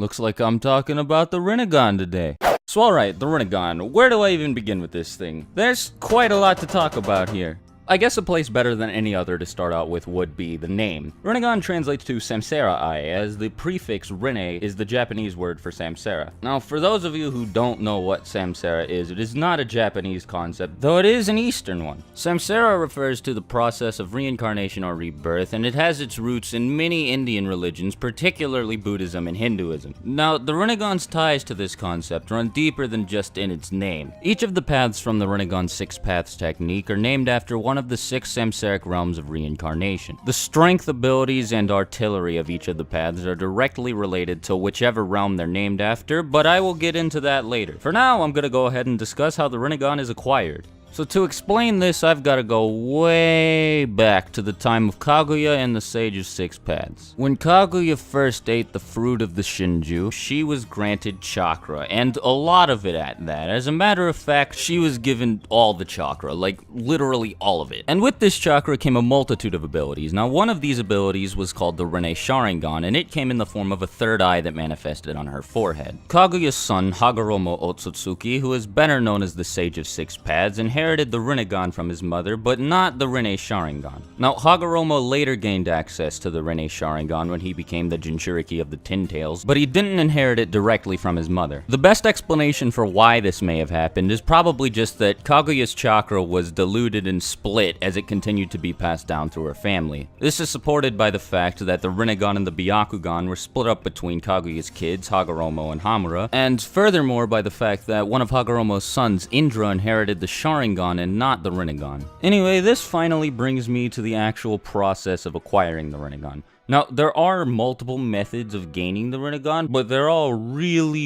Looks like I'm talking about the rinnegan today. So alright, the rinnegan. Where do I even begin with this thing? There's quite a lot to talk about here. I guess a place better than any other to start out with would be the name. Rinnegan translates to samsara-ai, as the prefix rinne is the Japanese word for samsara. Now, for those of you who don't know what samsara is, it is not a Japanese concept, though it is an Eastern one. Samsara refers to the process of reincarnation or rebirth, and it has its roots in many Indian religions, particularly Buddhism and Hinduism. Now, the rinnegan's ties to this concept run deeper than just in its name. Each of the paths from the rinnegan 6 paths technique are named after one of the 6 samsaric realms of reincarnation. The strength, abilities, and artillery of each of the paths are directly related to whichever realm they're named after, but I will get into that later. For now, I'm gonna go ahead and discuss how the rinnegan is acquired. So to explain this, I've got to go way back to the time of Kaguya and the Sage of 6 Paths. When Kaguya first ate the fruit of the Shinju, she was granted chakra, and a lot of it at that. As a matter of fact, she was given all the chakra, like literally all of it. And with this chakra came a multitude of abilities. Now, one of these abilities was called the Rinne Sharingan, and it came in the form of a third eye that manifested on her forehead. Kaguya's son, Hagoromo Otsutsuki, who is better known as the Sage of 6 Paths, inherited the rinnegan from his mother, but not the Rinne Sharingan. Now, Hagoromo later gained access to the Rinne Sharingan when he became the Jinchuriki of the Tin Tails, but he didn't inherit it directly from his mother. The best explanation for why this may have happened is probably just that Kaguya's chakra was diluted and split as it continued to be passed down through her family. This is supported by the fact that the Rinnegan and the Byakugan were split up between Kaguya's kids, Hagoromo and Hamura, and furthermore by the fact that one of Hagoromo's sons, Indra, inherited the Sharingan and not the rinnegan. Anyway, this finally brings me to the actual process of acquiring the rinnegan. Now, there are multiple methods of gaining the rinnegan, but they're all really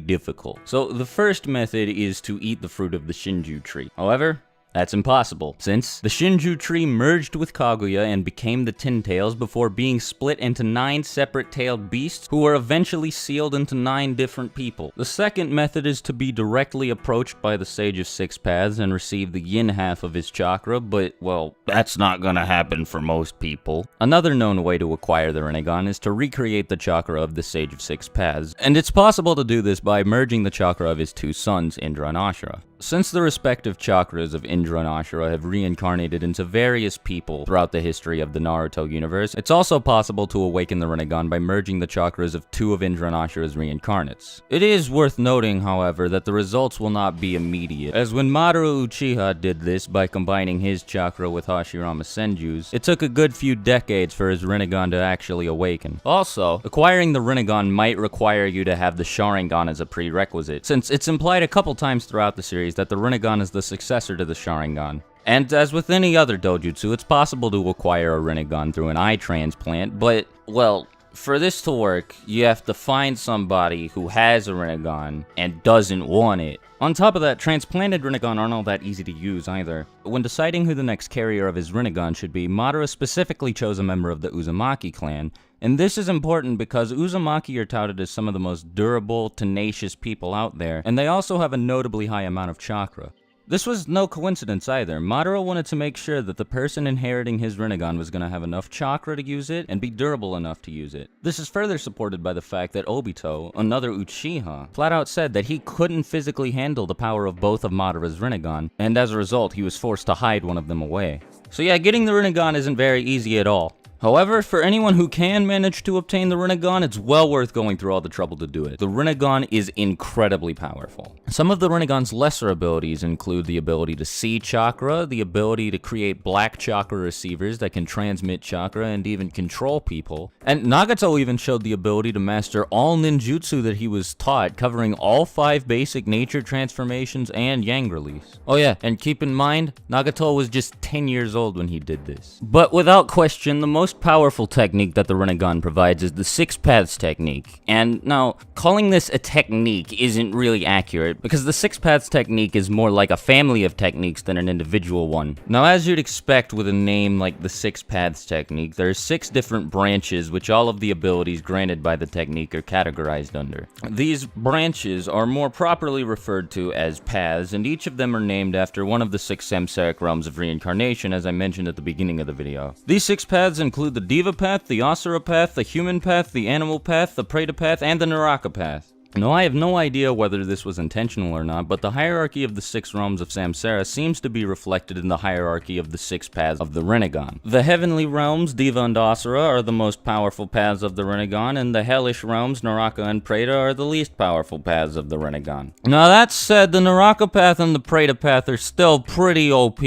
difficult. So the first method is to eat the fruit of the Shinju tree. However, that's impossible, since the Shinju tree merged with Kaguya and became the Tin Tails before being split into 9 separate tailed beasts who were eventually sealed into 9 different people. The second method is to be directly approached by the Sage of 6 Paths and receive the yin half of his chakra, but, well, that's not gonna happen for most people. Another known way to acquire the rinnegan is to recreate the chakra of the Sage of 6 Paths, and it's possible to do this by merging the chakra of his 2 sons, Indra and Ashura. Since the respective chakras of Indra and Ashura have reincarnated into various people throughout the history of the Naruto universe, it's also possible to awaken the rinnegan by merging the chakras of 2 of Indra and Ashura's reincarnates. It is worth noting, however, that the results will not be immediate, as when Maru Uchiha did this by combining his chakra with Hashirama Senju's, it took a good few decades for his rinnegan to actually awaken. Also, acquiring the rinnegan might require you to have the Sharingan as a prerequisite, since it's implied a couple times throughout the series that the rinnegan is the successor to the Sharingan. And as with any other dojutsu, it's possible to acquire a rinnegan through an eye transplant, but, well, for this to work, you have to find somebody who has a rinnegan and doesn't want it. On top of that, transplanted rinnegan aren't all that easy to use either. When deciding who the next carrier of his rinnegan should be, Madara specifically chose a member of the Uzumaki clan. And this is important because Uzumaki are touted as some of the most durable, tenacious people out there, and they also have a notably high amount of chakra. This was no coincidence either. Madara wanted to make sure that the person inheriting his rinnegan was going to have enough chakra to use it and be durable enough to use it. This is further supported by the fact that Obito, another Uchiha, flat out said that he couldn't physically handle the power of both of Madara's rinnegan, and as a result, he was forced to hide one of them away. So yeah, getting the rinnegan isn't very easy at all. However, for anyone who can manage to obtain the rinnegan, it's well worth going through all the trouble to do it. The rinnegan is incredibly powerful. Some of the rinnegan's lesser abilities include the ability to see chakra, the ability to create black chakra receivers that can transmit chakra and even control people, and Nagato even showed the ability to master all ninjutsu that he was taught, covering all 5 basic nature transformations and yang release. Oh yeah, and keep in mind, Nagato was just 10 years old when he did this. But without question, the most powerful technique that the rinnegan provides is the 6 Paths technique. And now, calling this a technique isn't really accurate, because the 6 Paths technique is more like a family of techniques than an individual one. Now, as you'd expect with a name like the 6 Paths technique, there are 6 different branches which all of the abilities granted by the technique are categorized under. These branches are more properly referred to as paths, and each of them are named after one of the 6 samsaric realms of reincarnation, as I mentioned at the beginning of the video. These 6 paths include include the Diva Path, the Asura Path, the Human Path, the Animal Path, the Preta Path, and the Naraka Path. Now, I have no idea whether this was intentional or not, but the hierarchy of the 6 realms of Samsara seems to be reflected in the hierarchy of the 6 paths of the rinnegan. The heavenly realms, Diva and Asura, are the most powerful paths of the rinnegan, and the hellish realms, Naraka and Preta, are the least powerful paths of the rinnegan. Now, that said, the Naraka path and the Preta path are still pretty OP.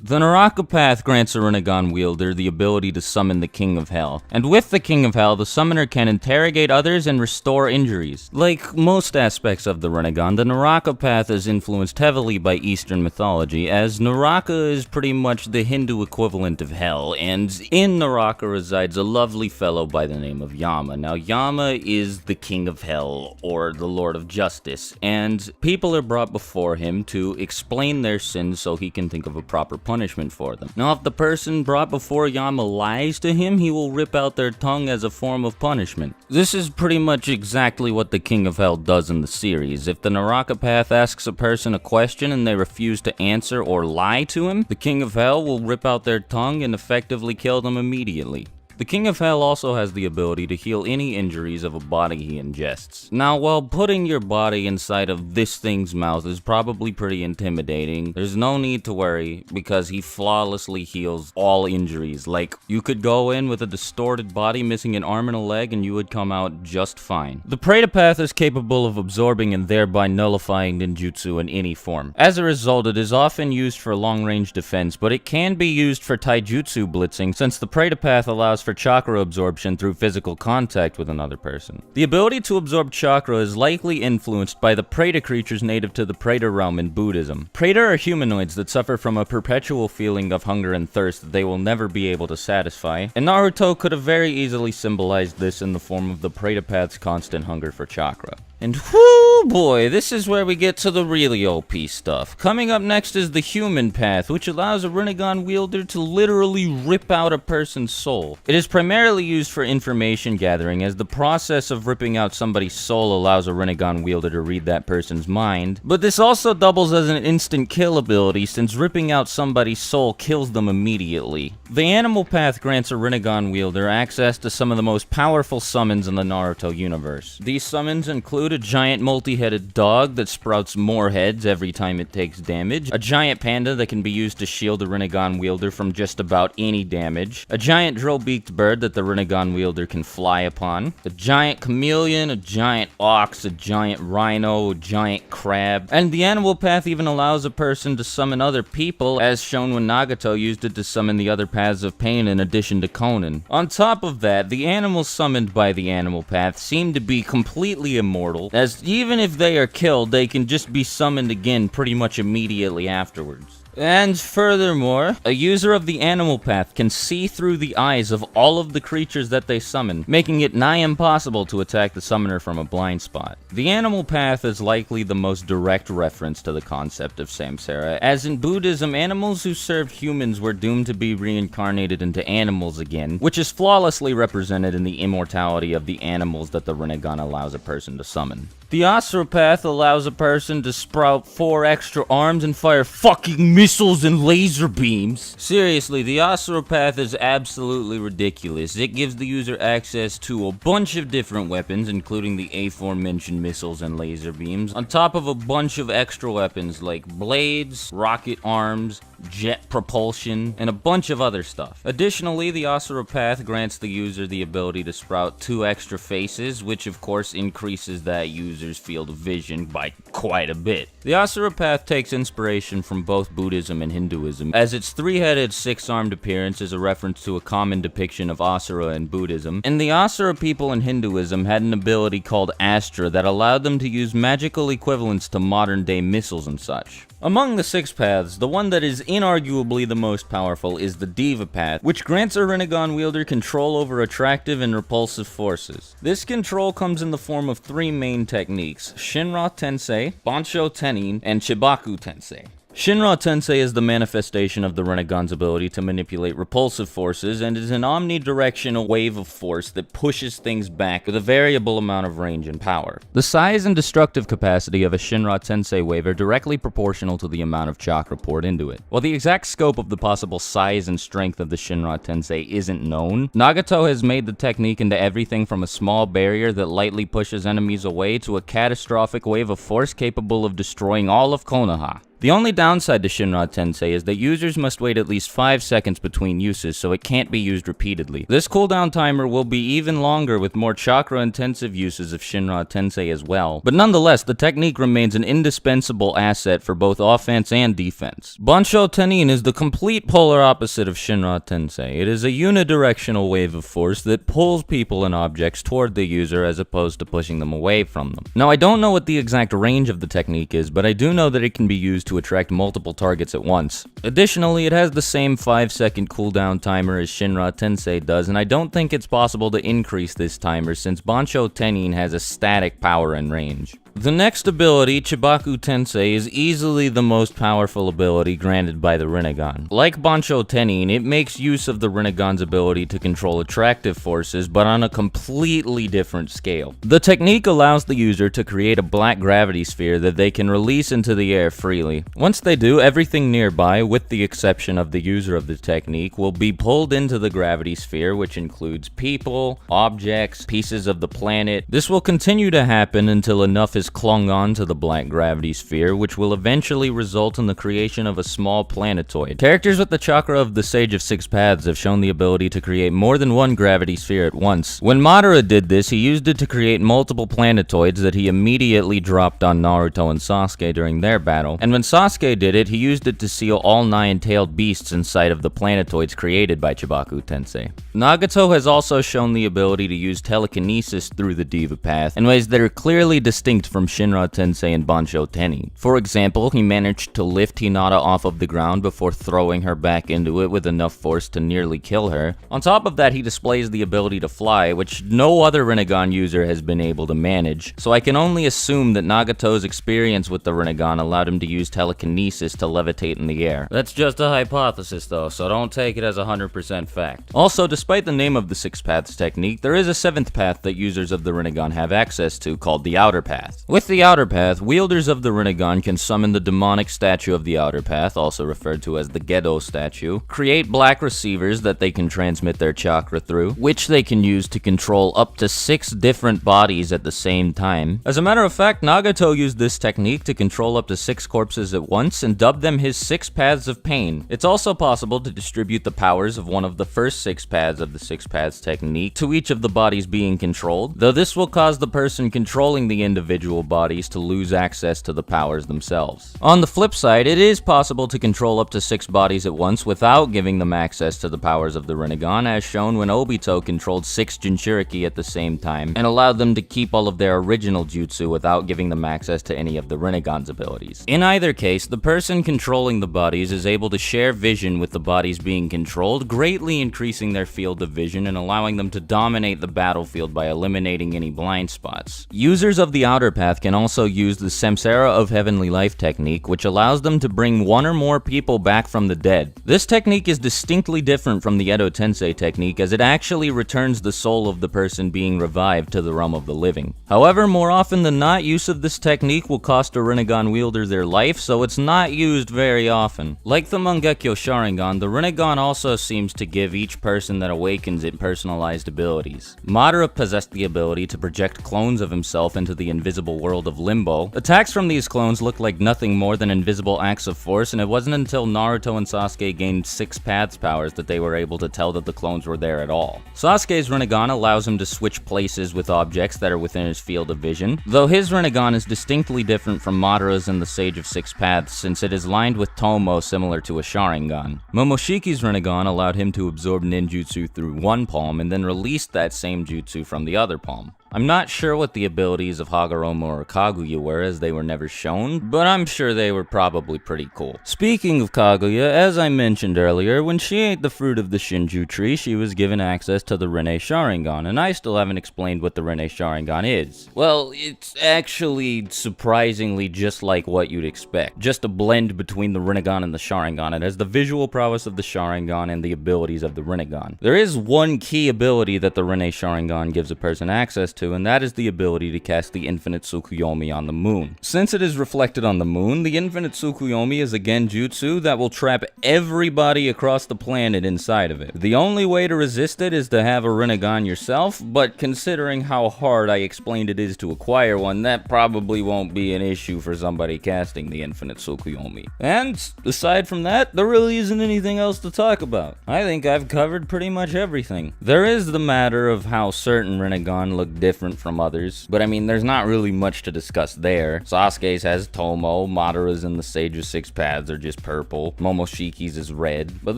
The Naraka path grants a rinnegan wielder the ability to summon the King of Hell, and with the King of Hell, the summoner can interrogate others and restore injuries. Like most aspects of the rinnegan, the Naraka path is influenced heavily by Eastern mythology, as Naraka is pretty much the Hindu equivalent of Hell, and in Naraka resides a lovely fellow by the name of Yama. Now, Yama is the King of Hell, or the Lord of Justice, and people are brought before him to explain their sins so he can think of a proper punishment for them. Now, if the person brought before Yama lies to him, he will rip out their tongue as a form of punishment. This is pretty much exactly what the King of Hell does in the series. If the Naraka path asks a person a question and they refuse to answer or lie to him, the King of Hell will rip out their tongue and effectively kill them immediately. The King of Hell also has the ability to heal any injuries of a body he ingests. Now, while putting your body inside of this thing's mouth is probably pretty intimidating, there's no need to worry because he flawlessly heals all injuries. Like, you could go in with a distorted body missing an arm and a leg and you would come out just fine. The Preta path is capable of absorbing and thereby nullifying ninjutsu in any form. As a result, it is often used for long-range defense, but it can be used for taijutsu blitzing since the Preta path allows for chakra absorption through physical contact with another person. The ability to absorb chakra is likely influenced by the Preta creatures native to the Preta realm in Buddhism. Preta are humanoids that suffer from a perpetual feeling of hunger and thirst that they will never be able to satisfy, and Naruto could have very easily symbolized this in the form of the Preta path's constant hunger for chakra. And whoo boy, this is where we get to the really OP stuff. Coming up next is the Human Path, which allows a rinnegan wielder to literally rip out a person's soul. It is primarily used for information gathering, as the process of ripping out somebody's soul allows a rinnegan wielder to read that person's mind, but this also doubles as an instant kill ability since ripping out somebody's soul kills them immediately. The Animal Path grants a rinnegan wielder access to some of the most powerful summons in the Naruto universe. These summons include a giant multi-headed dog that sprouts more heads every time it takes damage, a giant panda that can be used to shield a rinnegan wielder from just about any damage, a giant drill-beaked bird that the rinnegan wielder can fly upon, a giant chameleon, a giant ox, a giant rhino, a giant crab, and the Animal Path even allows a person to summon other people, as shown when Nagato used it to summon the other paths of pain in addition to Conan. On top of that, the animals summoned by the Animal Path seem to be completely immortal, as even if they are killed, they can just be summoned again pretty much immediately afterwards. And furthermore, a user of the Animal Path can see through the eyes of all of the creatures that they summon, making it nigh impossible to attack the summoner from a blind spot. The Animal Path is likely the most direct reference to the concept of Samsara, as in Buddhism, animals who served humans were doomed to be reincarnated into animals again, which is flawlessly represented in the immortality of the animals that the rinnegan allows a person to summon. The Asura Path allows a person to sprout 4 extra arms and fire fucking missiles and laser beams. Seriously, the Asura Path is absolutely ridiculous. It gives the user access to a bunch of different weapons, including the aforementioned missiles and laser beams, on top of a bunch of extra weapons like blades, rocket arms, jet propulsion, and a bunch of other stuff. Additionally, the Asura Path grants the user the ability to sprout 2 extra faces, which of course increases that user's field of vision by quite a bit. The Asura Path takes inspiration from both Buddhism and Hinduism, as its 3-headed, 6-armed appearance is a reference to a common depiction of Asura in Buddhism, and the Asura people in Hinduism had an ability called Astra that allowed them to use magical equivalents to modern-day missiles and such. Among the 6 paths, the one that is inarguably the most powerful is the Diva Path, which grants a rinnegan wielder control over attractive and repulsive forces. This control comes in the form of 3 main techniques: Shinra Tensei, Bansho Tenin, and Chibaku Tensei. Shinra Tensei is the manifestation of the rinnegan's ability to manipulate repulsive forces and is an omnidirectional wave of force that pushes things back with a variable amount of range and power. The size and destructive capacity of a Shinra Tensei wave are directly proportional to the amount of chakra poured into it. While the exact scope of the possible size and strength of the Shinra Tensei isn't known, Nagato has made the technique into everything from a small barrier that lightly pushes enemies away to a catastrophic wave of force capable of destroying all of Konoha. The only downside to Shinra Tensei is that users must wait at least 5 seconds between uses, so it can't be used repeatedly. This cooldown timer will be even longer with more chakra-intensive uses of Shinra Tensei as well, but nonetheless, the technique remains an indispensable asset for both offense and defense. Bansho Tenin is the complete polar opposite of Shinra Tensei. It is a unidirectional wave of force that pulls people and objects toward the user as opposed to pushing them away from them. Now, I don't know what the exact range of the technique is, but I do know that it can be used to attract multiple targets at once. Additionally, it has the same 5-second cooldown timer as Shinra Tensei does, and I don't think it's possible to increase this timer since Bansho Tenin has a static power and range. The next ability, Chibaku Tensei, is easily the most powerful ability granted by the rinnegan. Like Bansho Tenin, it makes use of the rinnegan's ability to control attractive forces, but on a completely different scale. The technique allows the user to create a black gravity sphere that they can release into the air freely. Once they do, everything nearby, with the exception of the user of the technique, will be pulled into the gravity sphere, which includes people, objects, pieces of the planet. This will continue to happen until enough is clung on to the black gravity sphere, which will eventually result in the creation of a small planetoid. Characters with the chakra of the Sage of Six Paths have shown the ability to create more than one gravity sphere at once. When Madara did this, he used it to create multiple planetoids that he immediately dropped on Naruto and Sasuke during their battle. And when Sasuke did it, he used it to seal all 9-tailed beasts inside of the planetoids created by Chibaku Tensei. Nagato has also shown the ability to use telekinesis through the Diva Path in ways that are clearly distinct from Shinra Tensei and Bansho Tenin. For example, he managed to lift Hinata off of the ground before throwing her back into it with enough force to nearly kill her. On top of that, he displays the ability to fly, which no other Rinnegan user has been able to manage, so I can only assume that Nagato's experience with the Rinnegan allowed him to use telekinesis to levitate in the air. That's just a hypothesis though, so don't take it as 100% fact. Also, despite the name of the Six Paths technique, there is a 7th path that users of the Rinnegan have access to called the Outer Path. With the Outer Path, wielders of the Rinnegan can summon the demonic statue of the Outer Path, also referred to as the Gedo statue, create black receivers that they can transmit their chakra through, which they can use to control up to 6 different bodies at the same time. As a matter of fact, Nagato used this technique to control up to 6 corpses at once and dubbed them his 6 Paths of Pain. It's also possible to distribute the powers of one of the first 6 paths of the Six Paths technique to each of the bodies being controlled, though this will cause the person controlling the individual bodies to lose access to the powers themselves. On the flip side, it is possible to control up to 6 bodies at once without giving them access to the powers of the Rinnegan, as shown when Obito controlled 6 Jinchuriki at the same time, and allowed them to keep all of their original jutsu without giving them access to any of the Rinnegan's abilities. In either case, the person controlling the bodies is able to share vision with the bodies being controlled, greatly increasing their field of vision and allowing them to dominate the battlefield by eliminating any blind spots. Users of the Outer Path can also use the Samsara of Heavenly Life technique, which allows them to bring 1 or more people back from the dead. This technique is distinctly different from the Edo Tensei technique, as it actually returns the soul of the person being revived to the realm of the living. However, more often than not, use of this technique will cost a Rinnegan wielder their life, so it's not used very often. Like the Mangekyo Sharingan, the Rinnegan also seems to give each person that awakens it personalized abilities. Madara possessed the ability to project clones of himself into the invisible world of Limbo. Attacks from these clones looked like nothing more than invisible acts of force, and it wasn't until Naruto and Sasuke gained 6 Paths powers that they were able to tell that the clones were there at all. Sasuke's Rinnegan allows him to switch places with objects that are within his field of vision, though his Rinnegan is distinctly different from Madara's and the Sage of Six Paths since it is lined with Tomo similar to a Sharingan. Momoshiki's Rinnegan allowed him to absorb ninjutsu through one palm and then released that same jutsu from the other palm. I'm not sure what the abilities of Hagoromo or Kaguya were, as they were never shown, but I'm sure they were probably pretty cool. Speaking of Kaguya, as I mentioned earlier, when she ate the fruit of the Shinju tree, she was given access to the Rinne Sharingan, and I still haven't explained what the Rinne Sharingan is. Well, it's actually surprisingly just like what you'd expect. Just a blend between the Rinnegan and the Sharingan. It has the visual prowess of the Sharingan and the abilities of the Rinnegan. There is one key ability that the Rinne Sharingan gives a person access to, and that is the ability to cast the Infinite Tsukuyomi on the moon. Since it is reflected on the moon, the Infinite Tsukuyomi is a genjutsu that will trap everybody across the planet inside of it. The only way to resist it is to have a Rinnegan yourself, but considering how hard I explained it is to acquire one, that probably won't be an issue for somebody casting the Infinite Tsukuyomi. And aside from that, there really isn't anything else to talk about. I think I've covered pretty much everything. There is the matter of how certain Rinnegan look different from others, but I mean, there's not really much to discuss there. Sasuke's has Tomo, Madara's and the Sage of Six Paths are just purple, Momoshiki's is red, but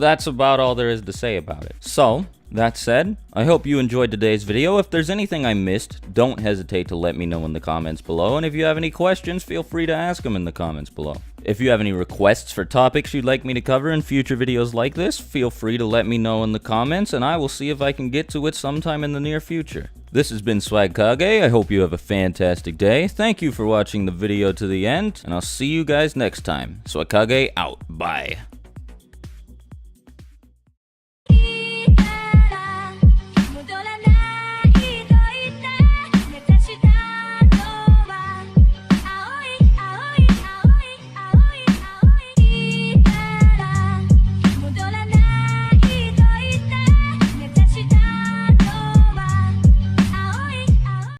that's about all there is to say about it. So, that said, I hope you enjoyed today's video. If there's anything I missed, don't hesitate to let me know in the comments below, and if you have any questions, feel free to ask them in the comments below. If you have any requests for topics you'd like me to cover in future videos like this, feel free to let me know in the comments, and I will see if I can get to it sometime in the near future. This has been Swag Kage. I hope you have a fantastic day. Thank you for watching the video to the end, and I'll see you guys next time. Swag Kage out. Bye.